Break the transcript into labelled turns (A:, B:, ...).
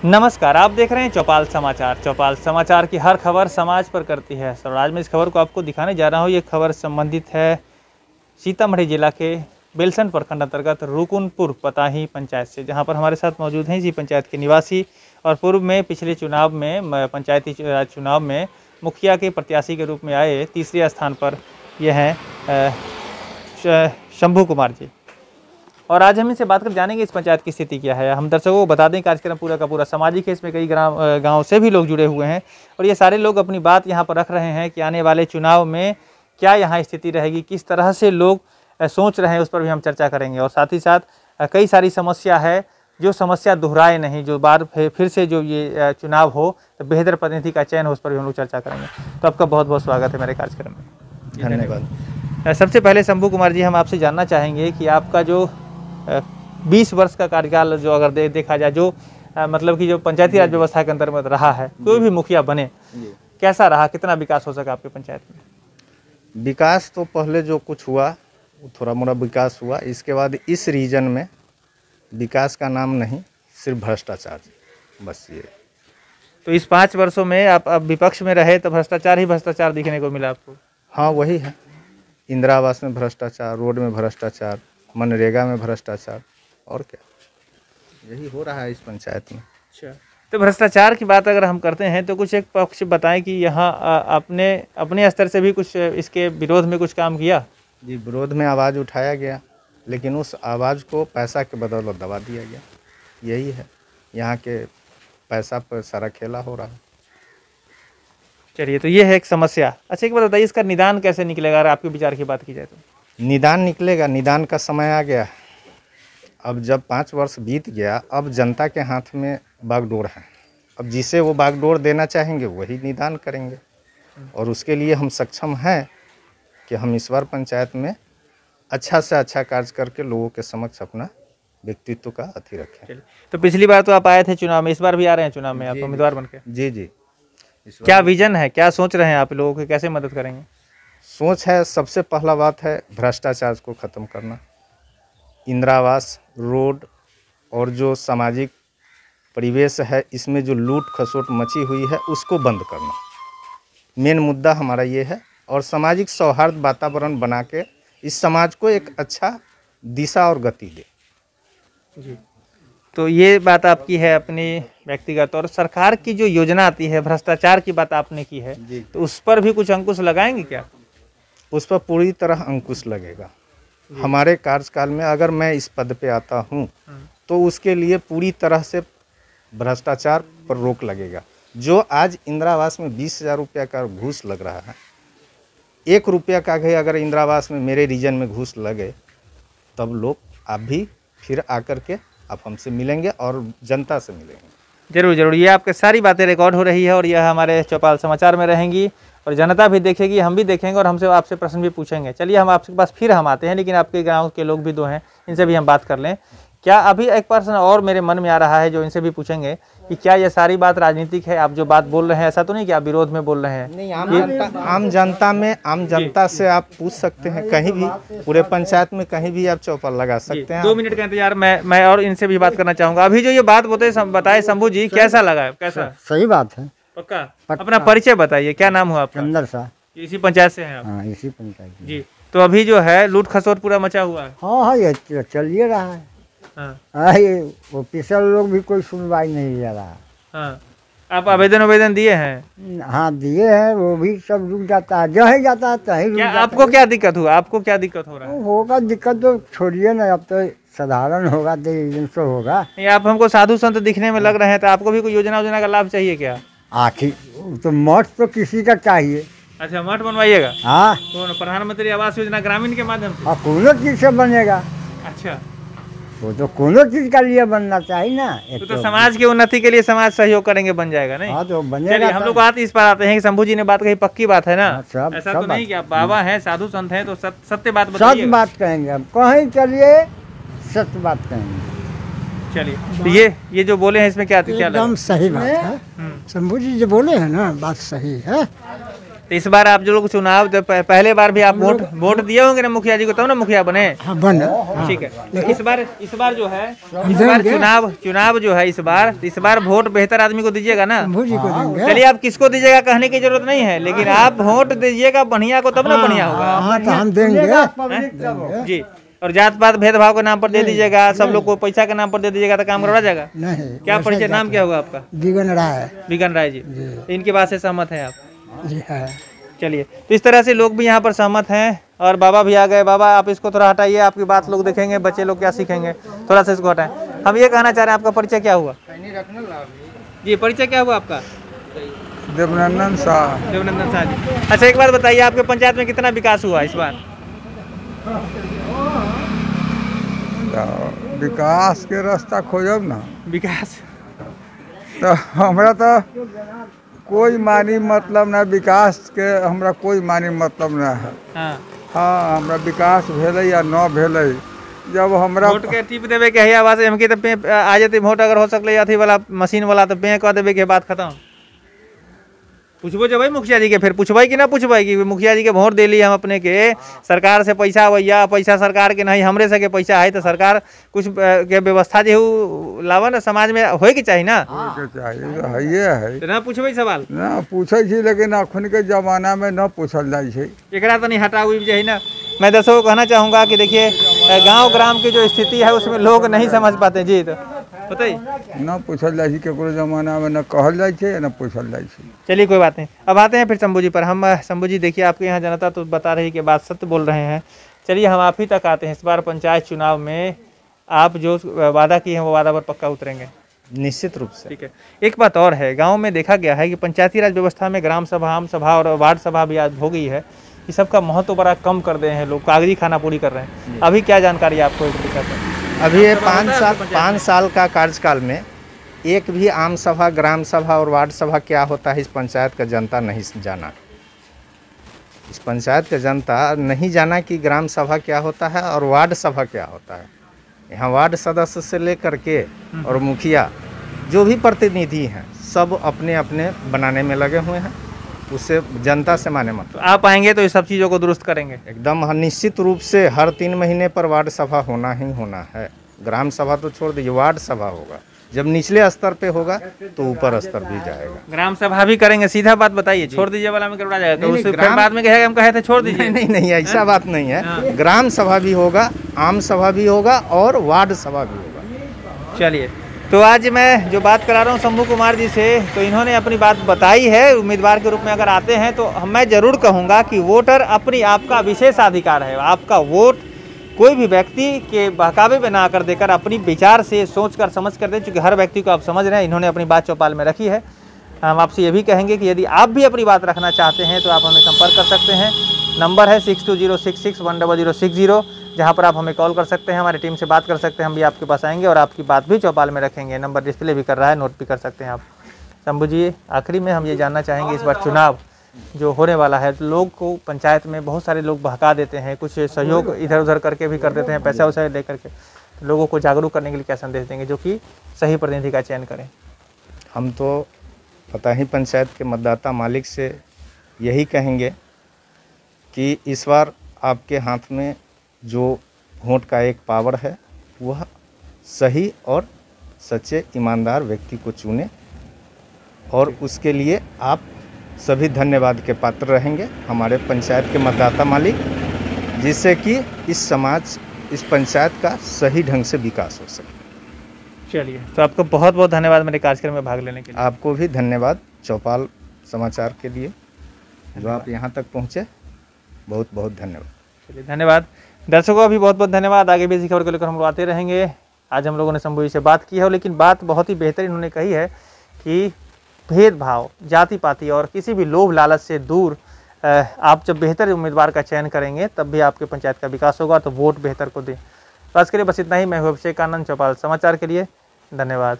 A: नमस्कार, आप देख रहे हैं चौपाल समाचार। चौपाल समाचार की हर खबर समाज पर करती है। सर, आज मैं इस खबर को आपको दिखाने जा रहा हूँ। ये खबर संबंधित है सीतामढ़ी जिला के बेलसन प्रखंड अंतर्गत रुकुनपुर पताही पंचायत से, जहाँ पर हमारे साथ मौजूद हैं इसी पंचायत के निवासी और पूर्व में पिछले चुनाव में पंचायती चुनाव में मुखिया के प्रत्याशी के रूप में आए तीसरे स्थान पर ये हैं शंभू कुमार जी। और आज हम इनसे बात कर जानेंगे इस पंचायत की स्थिति क्या है। हम दर्शकों को बता दें, कार्यक्रम पूरा का पूरा सामाजिक है। इसमें कई गांव से भी लोग जुड़े हुए हैं और ये सारे लोग अपनी बात यहाँ पर रख रहे हैं कि आने वाले चुनाव में क्या यहाँ स्थिति रहेगी, किस तरह से लोग सोच रहे हैं, उस पर भी हम चर्चा करेंगे। और साथ ही साथ कई सारी समस्या है जो समस्या दोहराए नहीं, जो बार फिर से जो ये चुनाव हो तो बेहतर प्रतिनिधि का चयन हो, उस पर भी हम लोग चर्चा करेंगे। तो आपका बहुत बहुत स्वागत है मेरे कार्यक्रम में।
B: धन्यवाद।
A: सबसे पहले शंभू कुमार जी, हम आपसे जानना चाहेंगे कि आपका जो 20 वर्ष का कार्यकाल जो अगर देखा जाए, जो मतलब कि जो पंचायती राज व्यवस्था के अंतर्गत रहा है, कोई भी मुखिया बने, कैसा रहा, कितना विकास हो सका आपके पंचायत में?
B: विकास तो पहले जो कुछ हुआ थोड़ा मोड़ा विकास हुआ। इसके बाद इस रीजन में विकास का नाम नहीं, सिर्फ भ्रष्टाचार, बस ये।
A: तो इस 5 वर्षों में आप अब विपक्ष में रहे तो भ्रष्टाचार ही भ्रष्टाचार दिखने को मिला आपको?
B: हाँ, वही है। इंदिरा आवास में भ्रष्टाचार, रोड में भ्रष्टाचार, मनरेगा में भ्रष्टाचार, और क्या, यही हो रहा है इस पंचायत में।
A: अच्छा, तो भ्रष्टाचार की बात अगर हम करते हैं तो कुछ एक पक्ष बताएं कि यहाँ आपने अपने स्तर से भी कुछ इसके विरोध में कुछ काम किया?
B: जी, विरोध में आवाज़ उठाया गया, लेकिन उस आवाज़ को पैसा के बदौलत दबा दिया गया। यही है, यहाँ के पैसा पर सारा खेला हो रहा है।
A: चलिए, तो ये है एक समस्या। अच्छा, एक बात बताइए, इसका निदान कैसे निकलेगा अगर आपके विचार की बात की जाए तो?
B: निदान निकलेगा, निदान का समय आ गया। अब जब 5 वर्ष बीत गया, अब जनता के हाथ में बागडोर है। अब जिसे वो बागडोर देना चाहेंगे वही निदान करेंगे, और उसके लिए हम सक्षम हैं कि हम इस बार पंचायत में अच्छा से अच्छा कार्य करके लोगों के समक्ष अपना व्यक्तित्व का अति रखें।
A: तो पिछली बार तो आप आए थे चुनाव में, इस बार भी आ रहे हैं चुनाव में आप उम्मीदवार बन के?
B: जी जी।
A: क्या विजन है, क्या सोच रहे हैं आप, लोगों की कैसे मदद करेंगे?
B: सोच है, सबसे पहला बात है भ्रष्टाचार को ख़त्म करना, इंदिरा आवास, रोड और जो सामाजिक परिवेश है इसमें जो लूट खसोट मची हुई है उसको बंद करना। मेन मुद्दा हमारा ये है, और सामाजिक सौहार्द वातावरण बना के इस समाज को एक अच्छा दिशा और गति दे।
A: जी, तो ये बात आपकी है अपनी व्यक्तिगत। और सरकार की जो योजना आती है, भ्रष्टाचार की बात आपने की है, तो उस पर भी कुछ अंकुश लगाएंगे क्या?
B: उस पर पूरी तरह अंकुश लगेगा। हमारे कार्यकाल में अगर मैं इस पद पे आता हूँ तो उसके लिए पूरी तरह से भ्रष्टाचार पर रोक लगेगा। जो आज इंदिरा आवास में 20,000 रुपया का घूस लग रहा है, 1 रुपया का भी अगर इंदिरा आवास में मेरे रीजन में घूस लगे, तब लोग आप भी फिर आकर के आप हमसे मिलेंगे और जनता से मिलेंगे।
A: जरूर जरूर, ये आपके सारी बातें रिकॉर्ड हो रही है और यह हमारे चौपाल समाचार में रहेंगी और जनता भी देखेगी, हम भी देखेंगे और हमसे आपसे प्रश्न भी पूछेंगे। चलिए, हम आपके पास फिर हम आते हैं, लेकिन आपके गांव के लोग भी 2 हैं, इनसे भी हम बात कर लें। क्या अभी एक प्रश्न और मेरे मन में आ रहा है जो इनसे भी पूछेंगे कि क्या ये सारी बात राजनीतिक है? आप जो बात बोल रहे हैं, ऐसा तो नहीं कि आप विरोध में बोल रहे हैं?
B: नहीं, आम जनता से आप पूछ सकते हैं, कहीं भी पूरे पंचायत में कहीं भी आप चौपाल लगा सकते हैं।
A: 2 मिनट का इंतजार, मैं और इनसे भी बात करना चाहूँगा। अभी जो ये बात बताए शंभू जी, कैसा लगा? कैसा?
C: सही बात है।
A: पक्का? अपना परिचय बताइए, क्या नाम हुआ आपका?
C: चंदर सा।
A: इसी पंचायत से हैं आप?
C: हाँ, इसी पंचायत में।
A: जी, तो अभी जो है लूट खसोट पूरा मचा हुआ है।
C: हाँ हाँ, ये चलिए रहा है। हाँ, ये ऑफिसर लोग भी कोई सुनवाई नहीं ले रहा।
A: हाँ, आप आवेदन दिए हैं?
C: हाँ, दिए हैं, वो भी सब रुक जाता है, जहाँ जाता है तहीं रुक जाता है।
A: आपको क्या दिक्कत हुआ? आपको क्या दिक्कत हो रहा है?
C: होगा दिक्कत तो छोड़िए ना, अब तो साधारण होगा तो होगा।
A: नहीं, आप हमको साधु संत दिखने में लग रहे हैं, तो आपको भी कोई योजना का लाभ चाहिए क्या?
C: आखिर तो मठ तो किसी का चाहिए।
A: अच्छा, मठ बनवाइएगा?
C: हाँ,
A: तो प्रधानमंत्री आवास योजना ग्रामीण के माध्यम से?
C: हाँ, कोनो चीज से बनेगा।
A: अच्छा,
C: वो तो कोनो चीज का लिए बनना चाहिए ना।
A: तो समाज की उन्नति के लिए समाज सहयोग करेंगे, बन जाएगा नहीं?
C: हाँ, तो बनेगा।
A: हम लोग बात इस पर आते हैं कि शंभू जी ने बात कही, पक्की बात है ना? ऐसा तो नहीं कि आप बाबा हैं, साधु संत हैं, तो सत्य बात बताइए।
C: सत्य बात कहेंगे, हम कहीं चलिए सत्य बात कहेंगे।
A: चलिए, तो ये जो बोले हैं इसमें क्या
D: एकदम सही बात है। शंभू जी जो बोले हैं ना, बात सही है।
A: तो इस बार आप जो लोग चुनाव जब पहले बार भी आप वोट दिए होंगे ना मुखिया जी को, तब ना मुखिया बने।
C: हाँ बन
A: ठीक है। इस बार जो है चुनाव जो है इस बार वोट बेहतर आदमी को दीजिएगा ना।
C: भूजी को देंगे।
A: चलिए आप किसको दीजिएगा कहने की जरूरत नहीं है, लेकिन आप वोट दीजिएगा बढ़िया को, तब ना बढ़िया होगा।
C: हाँ तो हम देंगे
A: जी। और जात पात भेदभाव के नाम पर दे दीजिएगा, सब लोग को पैसा के नाम पर दे दीजिएगा तो काम करवा जाएगा।
C: नहीं।
A: क्या परिचय, नाम क्या होगा आपका?
C: दिगन राय।
A: बिगन राय जी। इनकी बात से सहमत हैं आप?
C: जी है।
A: चलिए, तो इस तरह से लोग भी यहाँ पर सहमत हैं। और बाबा भी आ गए। बाबा आप इसको थोड़ा हटाइए, आपकी बात लोग देखेंगे, बच्चे लोग क्या सीखेंगे, थोड़ा सा इसको हटाएं। हम ये कहना चाह रहे हैं, आपका परिचय क्या हुआ जी? परिचय क्या हुआ आपका?
C: देवनंदन शाह।
A: देवनंदन शाह जी। अच्छा एक बात बताइए, आपके पंचायत में कितना विकास हुआ इस बार?
C: विकास के रास्ता खोजब ना
A: विकास
C: तो हमरा तो कोई मानी मतलब ना, विकास के हमरा कोई मानी मतलब ना है। हाँ हमरा विकास भेले या न भेले, जब हमरा
A: वोट के टिप देवे के है आवाज हमके तो पे आ जाते वोट, अगर हो सकले अथी वाला मशीन वाला तो पे कह देवे के बात खत्म। पूछबो जब मुखिया जी के, फिर पूछबे कि ना पूछबे कि मुखिया जी के वोट दिली हम अपने के, सरकार से पैसा आवैया, पैसा सरकार के नहीं हमरे से के पैसा है, तो सरकार कुछ के व्यवस्था जो लावा ना समाज में होए के चाहिए ना।
C: है
A: तो ना पूछबे सवाल
C: ना पूछे छी, लेकिन अखन के जमाना में न पूछल जाए छे।
A: एकरा तनी हटाऊ है ना। मैं दर्शकों को कहना चाहूँगा कि देखिए गांव ग्राम की जो स्थिति है उसमें लोग नहीं समझ पाते जी, तो बताइए
C: न पूछल जाए केकरो जमाना में, न कहल जाए छे न पूछल जाए छे।
A: चलिए कोई बात नहीं, अब आते हैं फिर शंभू जी पर। हम शंभू जी देखिए आपके यहाँ जनता तो बता रही कि बात सत्य बोल रहे हैं। चलिए हम आप ही तक आते हैं। इस बार पंचायत चुनाव में आप जो वादा किए हैं वो वादा पर पक्का उतरेंगे?
B: निश्चित रूप से।
A: ठीक है। एक बात और है, गांव में देखा गया है कि पंचायती राज व्यवस्था में ग्राम सभा, आम सभा और वार्ड सभा भी आज हो गई है, ये सबका महत्व बड़ा कम कर दे हैं लोग, कागजी खाना पूरी कर रहे हैं। अभी क्या जानकारी आपको एक दिक्कत है?
B: अभी ये 5 साल का कार्यकाल में एक भी आम सभा, ग्राम सभा और वार्ड सभा क्या होता है इस पंचायत का जनता नहीं जाना। इस पंचायत का जनता नहीं जाना कि ग्राम सभा क्या होता है और वार्ड सभा क्या होता है। यहाँ वार्ड सदस्य से लेकर के और मुखिया जो भी प्रतिनिधि हैं सब अपने अपने बनाने में लगे हुए हैं, उससे जनता से माने मत।
A: तो आप आएंगे तो ये सब चीज़ों को दुरुस्त करेंगे?
B: एकदम निश्चित रूप से हर 3 महीने पर वार्ड सभा होना ही होना है। ग्राम सभा तो छोड़ दीजिए, वार्ड सभा होगा। जब निचले स्तर पे होगा तो ऊपर स्तर भी जाएगा।
A: ग्राम सभा भी करेंगे? सीधा बात बताइए, छोड़ दीजिए वाला में करवा जाएगा तो उससे फिर बाद में कहेगा हम कहे थे छोड़ दीजिए।
B: नहीं ऐसा बात नहीं है। ग्राम सभा भी होगा, आम सभा भी होगा और वार्ड सभा भी होगा।
A: चलिए, तो आज मैं जो बात करा रहा हूँ शंभू कुमार जी से, तो इन्होंने अपनी बात बताई है। उम्मीदवार के रूप में अगर आते हैं तो मैं ज़रूर कहूँगा कि वोटर अपनी आपका विशेषाधिकार है। आपका वोट कोई भी व्यक्ति के बहकावे में ना कर देकर अपनी विचार से सोच कर समझ कर दें, चूँकि हर व्यक्ति को आप समझ रहे हैं, इन्होंने अपनी बात चौपाल में रखी है। हम आपसे ये भी कहेंगे कि यदि आप भी अपनी बात रखना चाहते हैं तो आप हमें संपर्क कर सकते हैं। नंबर है 6206610060, जहाँ पर आप हमें कॉल कर सकते हैं, हमारी टीम से बात कर सकते हैं, हम भी आपके पास आएंगे और आपकी बात भी चौपाल में रखेंगे। नंबर डिस्प्ले भी कर रहा है, नोट भी कर सकते हैं आप। शंभू जी, आखिरी में हम ये जानना चाहेंगे, इस बार चुनाव जो होने वाला है, लोग को पंचायत में बहुत सारे लोग बहका देते हैं, कुछ सहयोग इधर उधर करके भी कर देते हैं, पैसा वैसा ले करके, तो लोगों को जागरूक करने के लिए क्या संदेश देंगे जो कि सही प्रतिनिधि का चयन करें?
B: हम तो पता ही पंचायत के मतदाता मालिक से यही कहेंगे कि इस बार आपके हाथ में जो वोट का एक पावर है वह सही और सच्चे ईमानदार व्यक्ति को चुने, और उसके लिए आप सभी धन्यवाद के पात्र रहेंगे हमारे पंचायत के मतदाता मालिक, जिससे कि इस समाज, इस पंचायत का सही ढंग से विकास हो सके।
A: चलिए, तो आपको बहुत बहुत धन्यवाद मेरे कार्यक्रम में भाग लेने के लिए।
B: आपको भी धन्यवाद चौपाल समाचार के लिए, जो आप यहाँ तक पहुँचे, बहुत बहुत धन्यवाद।
A: चलिए धन्यवाद। दर्शकों का भी बहुत बहुत धन्यवाद। आगे भी इसी खबर को लेकर हम लोग आते रहेंगे। आज हम लोगों ने शंभू जी से बात की है, लेकिन बात बहुत ही बेहतर इन्होंने कही है कि भेदभाव, जाति पाति और किसी भी लोभ लालच से दूर आप जब बेहतर उम्मीदवार का चयन करेंगे तब भी आपके पंचायत का विकास होगा, तो वोट बेहतर को दें। तो आज के लिए बस इतना ही। मैं हूं अभिषेक आनंद, चौपाल समाचार के लिए धन्यवाद।